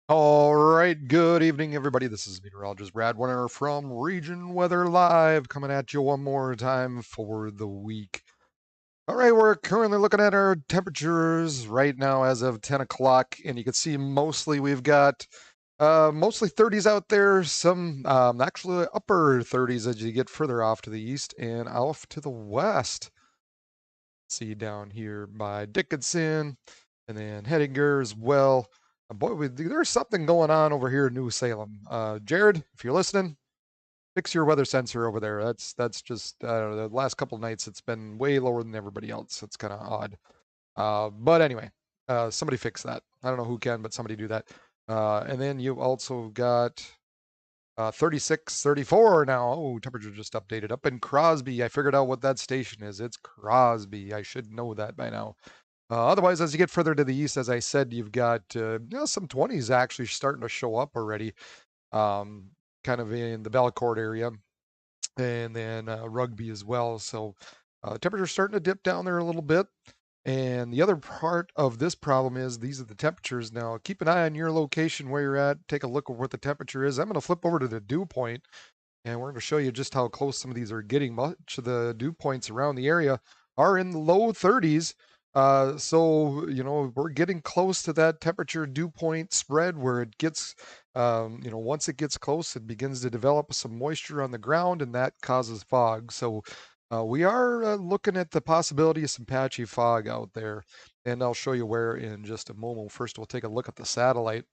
All right, good evening, everybody. This is meteorologist Brad Winter from Region Weather Live, coming at you one more time for the week. All right, we're currently looking at our temperatures right now as of 10 o'clock, and you can see mostly we've got mostly 30s out there, some actually upper 30s as you get further off to the east and off to the west. See down here by Dickinson and then Hettinger as well. Boy, there's something going on over here in New Salem. Jared, if you're listening, fix your weather sensor over there. That's just I don't know, the last couple of nights it's been way lower than everybody else. It's kind of odd. But anyway, somebody fix that. I don't know who can, but somebody do that. And then you also got 36, 34 now. Oh, temperature just updated. Up in Crosby, I figured out what that station is. It's Crosby. I should know that by now. Otherwise, as you get further to the east, as I said, you've got some 20s actually starting to show up already, um, kind of in the Belcourt area, and then Rugby as well. So temperature's starting to dip down there a little bit. And the other part of this problem is these are the temperatures now. Keep an eye on your location where you're at. Take a look at what the temperature is. I'm going to flip over to the dew point, and we're going to show you just how close some of these are getting. Much of the dew points around the area are in the low 30s. So, we're getting close to that temperature dew point spread where it gets, once it gets close, it begins to develop some moisture on the ground and that causes fog. So, we are looking at the possibility of some patchy fog out there, and I'll show you where in just a moment. First, we'll take a look at the satellite.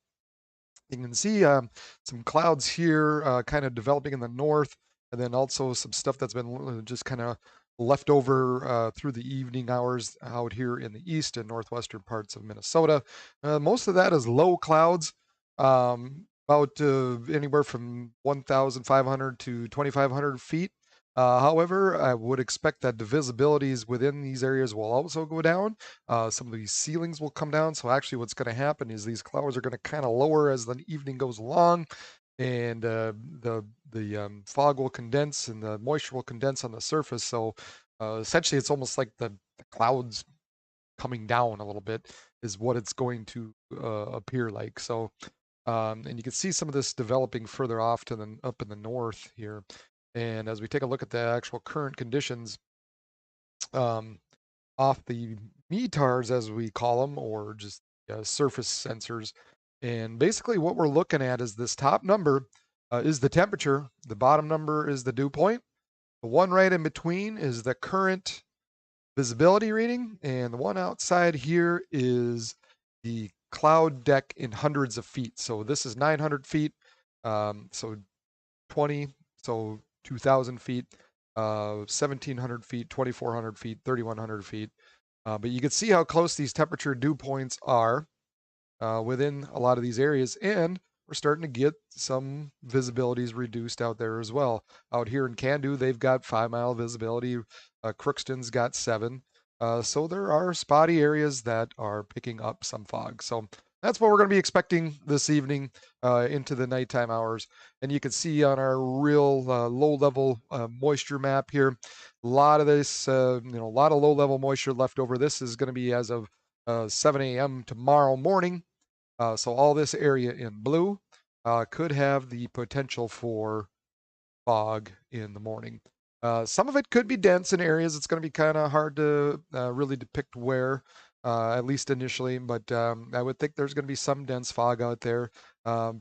You can see some clouds here kind of developing in the north, and then also some stuff that's been just kind of left over through the evening hours out here in the east and northwestern parts of Minnesota. Most of that is low clouds, about anywhere from 1,500 to 2,500 feet. However, I would expect that the visibilities within these areas will also go down. Some of these ceilings will come down. So actually, what's going to happen is these clouds are going to kind of lower as the evening goes along, and the fog will condense and the moisture will condense on the surface. So essentially, it's almost like the clouds coming down a little bit is what it's going to appear like. So and you can see some of this developing further off to the up in the north here. And as we take a look at the actual current conditions, um, off the METARs, as we call them, or just surface sensors. And basically, what we're looking at is this top number is the temperature, the bottom number is the dew point, the one right in between is the current visibility reading, and the one outside here is the cloud deck in hundreds of feet. So this is 900 feet, so 20, so 2,000 feet, 1,700 feet, 2,400 feet, 3,100 feet. But you can see how close these temperature dew points are within a lot of these areas, and we're starting to get some visibilities reduced out there as well. Out here in Candu, they've got 5 mile visibility. Crookston's got 7. So there are spotty areas that are picking up some fog. So that's what we're going to be expecting this evening into the nighttime hours. And you can see on our real low-level moisture map here, a lot of this, a lot of low-level moisture left over. This is going to be as of 7 a.m. tomorrow morning. So all this area in blue could have the potential for fog in the morning. Some of it could be dense in areas. It's going to be kind of hard to really depict where, at least initially, but I would think there's going to be some dense fog out there,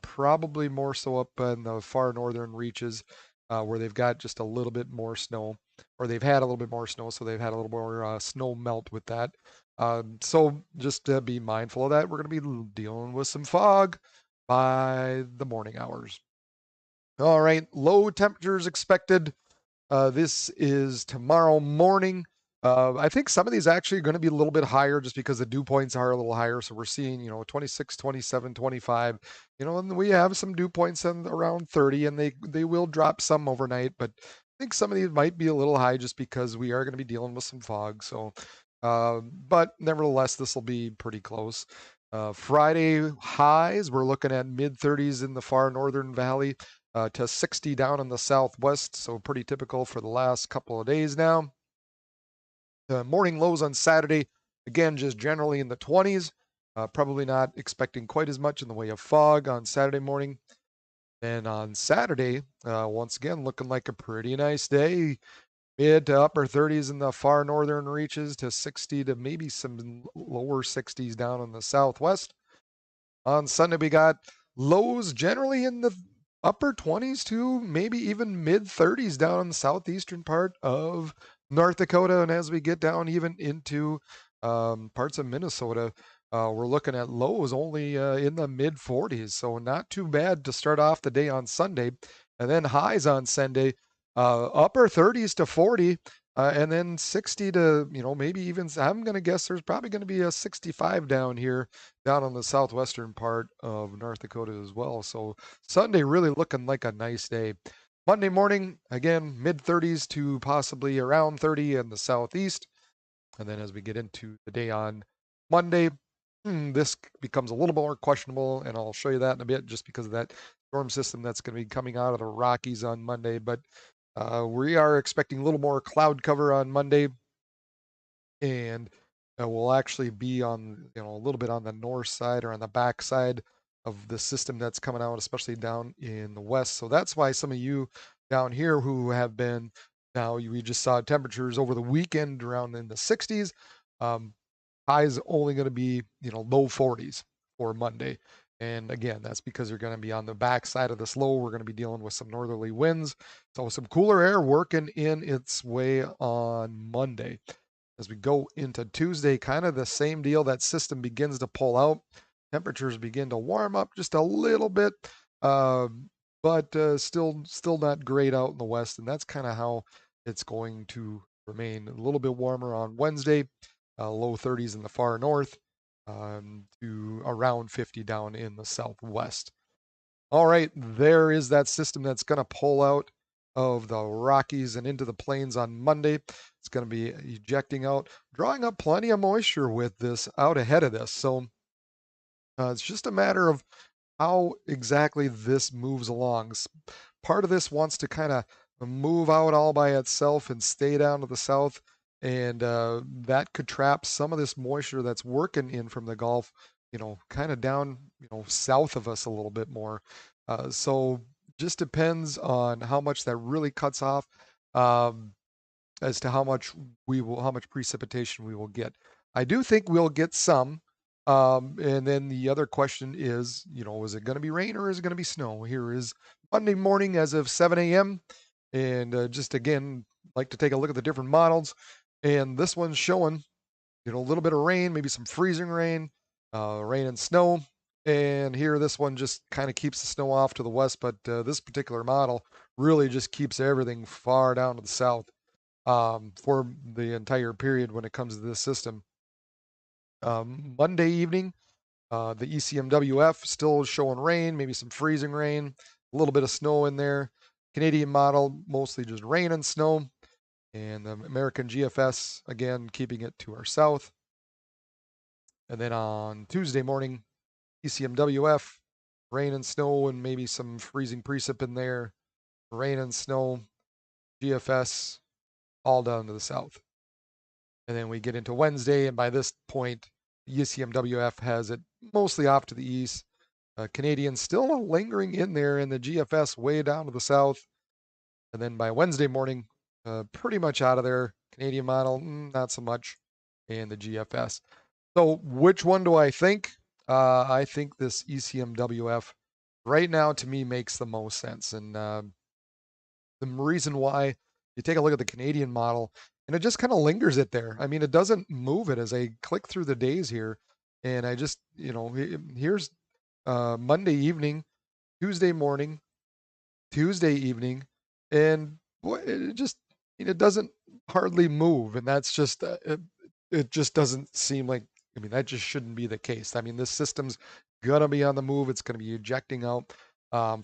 probably more so up in the far northern reaches where they've got just a little bit more snow, or they've had a little bit more snow, so they've had a little more snow melt with that. So just be mindful of that. We're going to be dealing with some fog by the morning hours. All right, low temperatures expected. This is tomorrow morning. I think some of these actually are going to be a little bit higher just because the dew points are a little higher. So we're seeing, 26, 27, 25, and we have some dew points in around 30, and they will drop some overnight. But I think some of these might be a little high just because we are going to be dealing with some fog. So, but nevertheless, this will be pretty close. Friday highs, we're looking at mid 30s in the far northern valley to 60 down in the southwest, so pretty typical for the last couple of days now. The morning lows on Saturday, again, just generally in the 20s. Probably not expecting quite as much in the way of fog on Saturday morning. And on Saturday, once again, looking like a pretty nice day. Mid to upper 30s in the far northern reaches to 60 to maybe some lower 60s down in the southwest. On Sunday, we got lows generally in the upper 20s to maybe even mid 30s down in the southeastern part of North Dakota. And as we get down even into parts of Minnesota, we're looking at lows only in the mid 40s. So not too bad to start off the day on Sunday. And then highs on Sunday, upper 30s to 40. And then 60 to, maybe even, I'm going to guess there's probably going to be a 65 down here, down on the southwestern part of North Dakota as well. So Sunday really looking like a nice day. Monday morning, again, mid 30s to possibly around 30 in the southeast. And then as we get into the day on Monday, this becomes a little more questionable, and I'll show you that in a bit just because of that storm system that's going to be coming out of the Rockies on Monday. But we are expecting a little more cloud cover on Monday, and we'll actually be on, a little bit on the north side or on the back side of the system that's coming out, especially down in the west. So that's why some of you down here who have been, now we just saw temperatures over the weekend around in the 60s. Highs only going to be, low 40s for Monday. And again, that's because you're going to be on the back side of this low. We're going to be dealing with some northerly winds. So some cooler air working in its way on Monday. As we go into Tuesday, kind of the same deal. That system begins to pull out. Temperatures begin to warm up just a little bit, but still not great out in the west. And that's kind of how it's going to remain. A little bit warmer on Wednesday, low 30s in the far north, to around 50 down in the southwest. All right, there is that system that's going to pull out of the Rockies and into the plains on Monday. It's going to be ejecting out, drawing up plenty of moisture with this out ahead of this. So it's just a matter of how exactly this moves along. Part of this wants to kind of move out all by itself and stay down to the south, and that could trap some of this moisture that's working in from the Gulf, kind of down, south of us a little bit more. So just depends on how much that really cuts off, as to how much precipitation we will get. I do think we'll get some. And then the other question is, is it going to be rain or is it going to be snow? Here is Monday morning as of 7 a.m. And just again, like to take a look at the different models. And this one's showing, a little bit of rain, maybe some freezing rain, rain and snow. And here, this one just kind of keeps the snow off to the west, but this particular model really just keeps everything far down to the south, for the entire period when it comes to this system. Monday evening, the ECMWF still showing rain, maybe some freezing rain, a little bit of snow in there. Canadian model, mostly just rain and snow. And the American GFS, again, keeping it to our south. And then on Tuesday morning, ECMWF, rain and snow and maybe some freezing precip in there. Rain and snow, GFS, all down to the south. And then we get into Wednesday, and by this point, ECMWF has it mostly off to the east. Canadian still lingering in there, and the GFS way down to the south. And then by Wednesday morning, pretty much out of there. Canadian model, not so much, and the GFS. So which one do I think? I think this ECMWF right now to me makes the most sense. And the reason why, you take a look at the Canadian model, and it just kind of lingers it there. I mean, it doesn't move it as I click through the days here. And I just, here's Monday evening, Tuesday morning, Tuesday evening, and boy, it doesn't hardly move. And that's just, it just doesn't seem like, that just shouldn't be the case. I mean, this system's going to be on the move. It's going to be ejecting out.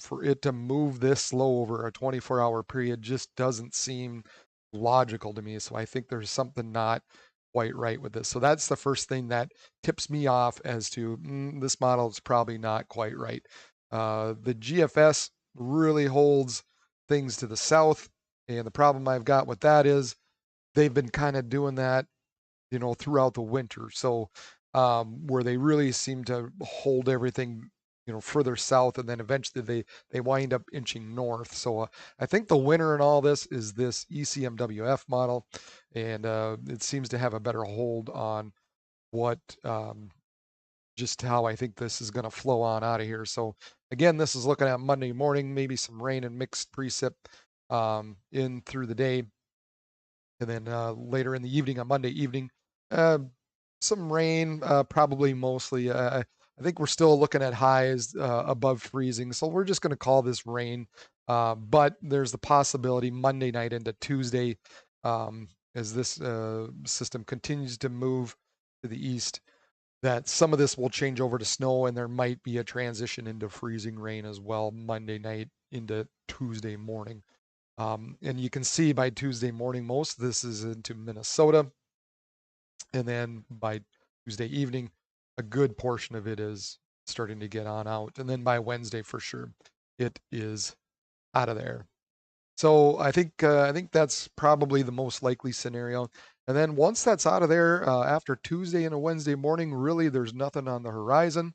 For it to move this slow over a 24-hour period just doesn't seem logical to me. So I think there's something not quite right with this. So that's the first thing that tips me off as to this model is probably not quite right. The GFS really holds things to the south. And the problem I've got with that is they've been kind of doing that, throughout the winter. So where they really seem to hold everything, further south, and then eventually they wind up inching north. So I think the winner in all this is this ECMWF model, and it seems to have a better hold on what just how I think this is going to flow on out of here. So again, this is looking at Monday morning, maybe some rain and mixed precip in through the day, and then later in the evening on Monday evening, uh, some rain, probably mostly. I think we're still looking at highs above freezing, so we're just going to call this rain. But there's the possibility Monday night into Tuesday, as this system continues to move to the east, that some of this will change over to snow, and there might be a transition into freezing rain as well Monday night into Tuesday morning. And you can see by Tuesday morning, most of this is into Minnesota. And then by Tuesday evening, a good portion of it is starting to get on out. And then by Wednesday, for sure, it is out of there. So I think that's probably the most likely scenario. And then once that's out of there, after Tuesday and a Wednesday morning, really there's nothing on the horizon.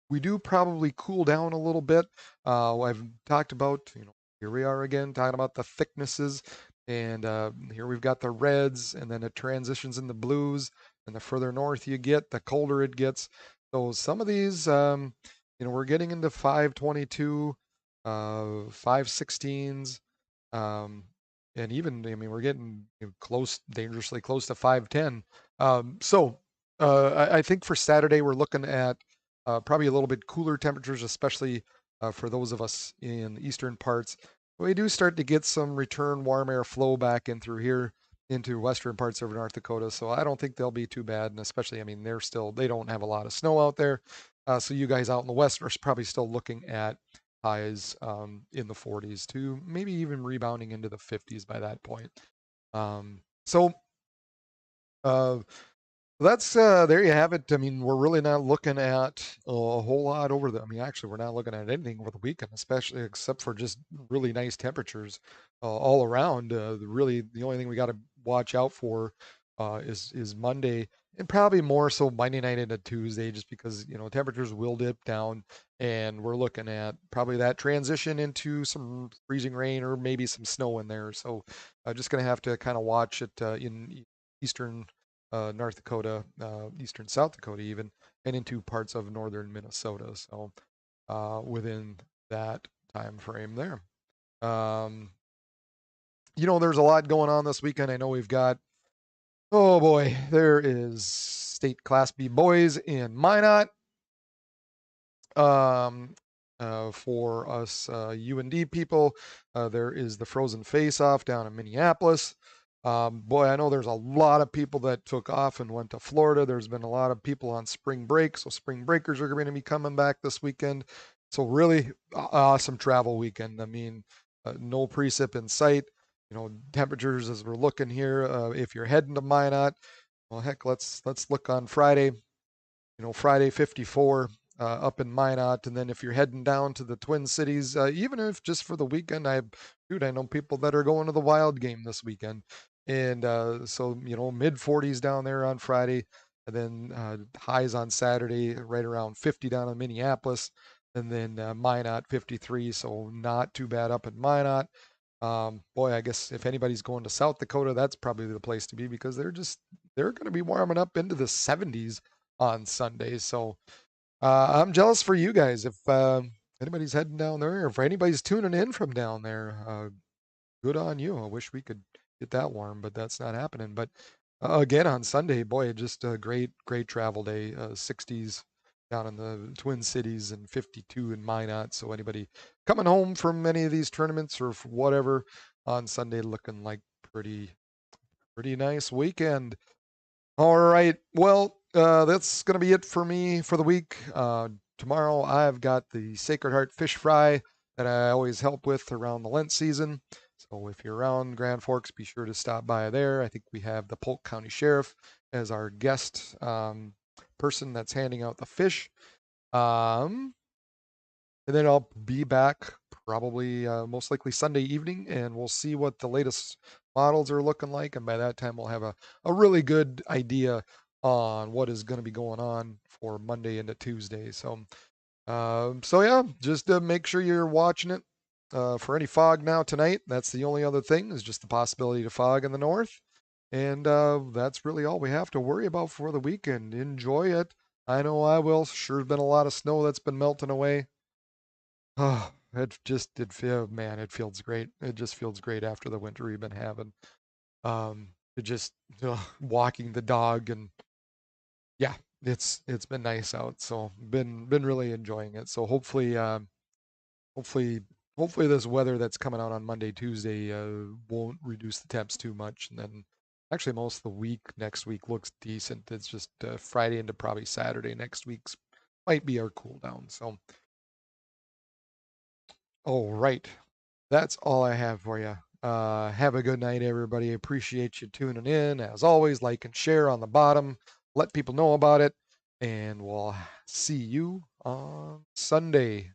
We do probably cool down a little bit. I've talked about, here we are again talking about the thicknesses, and here we've got the reds, and then it transitions in the blues. And the further north you get, the colder it gets. So some of these, we're getting into 522, 516s, um, and even, I mean, we're getting close, dangerously close to 510. I think for Saturday we're looking at probably a little bit cooler temperatures, especially for those of us in the eastern parts. We do start to get some return warm air flow back in through here into western parts of North Dakota, so I don't think they'll be too bad. And especially, I mean, they don't have a lot of snow out there, so you guys out in the west are probably still looking at highs in the 40s to maybe even rebounding into the 50s by that point. So uh, that's there you have it. I mean, we're really not looking at a whole lot over the. I mean, actually, we're not looking at anything over the weekend, especially except for just really nice temperatures all around. Really, the only thing we got to watch out for is Monday, and probably more so Monday night into Tuesday, just because temperatures will dip down, and we're looking at probably that transition into some freezing rain or maybe some snow in there. So, just gonna have to kind of watch it in eastern North Dakota, eastern South Dakota, even, and into parts of northern Minnesota. So within that time frame there. Um, there's a lot going on this weekend. I know we've got, oh boy, there is state Class B boys in Minot. For us UND people, there is the Frozen Face Off down in Minneapolis. Boy, I know there's a lot of people that took off and went to Florida. There's been a lot of people on spring break, so spring breakers are going to be coming back this weekend. So really awesome travel weekend. I mean, no precip in sight. Temperatures as we're looking here. If you're heading to Minot, well, heck, let's look on Friday. Friday 54 up in Minot, and then if you're heading down to the Twin Cities, even if just for the weekend, I know people that are going to the Wild game this weekend, and so mid 40s down there on Friday, and then highs on Saturday right around 50 down in Minneapolis, and then Minot 53, so not too bad up in Minot. Boy, I guess if anybody's going to South Dakota, that's probably the place to be because they're going to be warming up into the 70s on Sundays. So I'm jealous for you guys if anybody's heading down there, or if anybody's tuning in from down there. Good on you. I wish we could get that warm, but that's not happening. But again on Sunday, boy, just a great travel day. 60s down in the Twin Cities and 52 in Minot. So anybody coming home from any of these tournaments or whatever on Sunday, looking like pretty nice weekend. All right. Well, that's going to be it for me for the week. Tomorrow, I've got the Sacred Heart Fish Fry that I always help with around the Lent season. So if you're around Grand Forks, be sure to stop by there. I think we have the Polk County Sheriff as our guest person that's handing out the fish. And then I'll be back probably most likely Sunday evening, and we'll see what the latest models are looking like. And by that time, we'll have a really good idea on what is going to be going on for Monday into Tuesday. So yeah, just make sure you're watching it for any fog now tonight. That's the only other thing is just the possibility to fog in the north. And that's really all we have to worry about for the weekend. Enjoy it. I know I will. Sure's been a lot of snow that's been melting away. Oh, man, it feels great. It just feels great after the winter we've been having. It just walking the dog and yeah, it's been nice out. So been really enjoying it. So hopefully hopefully this weather that's coming out on Monday, Tuesday won't reduce the temps too much. And then actually most of the week next week looks decent. It's just Friday into probably Saturday next week's might be our cool down. So all right. That's all I have for you. Have a good night, everybody. Appreciate you tuning in. As always, like and share on the bottom. Let people know about it. And we'll see you on Sunday.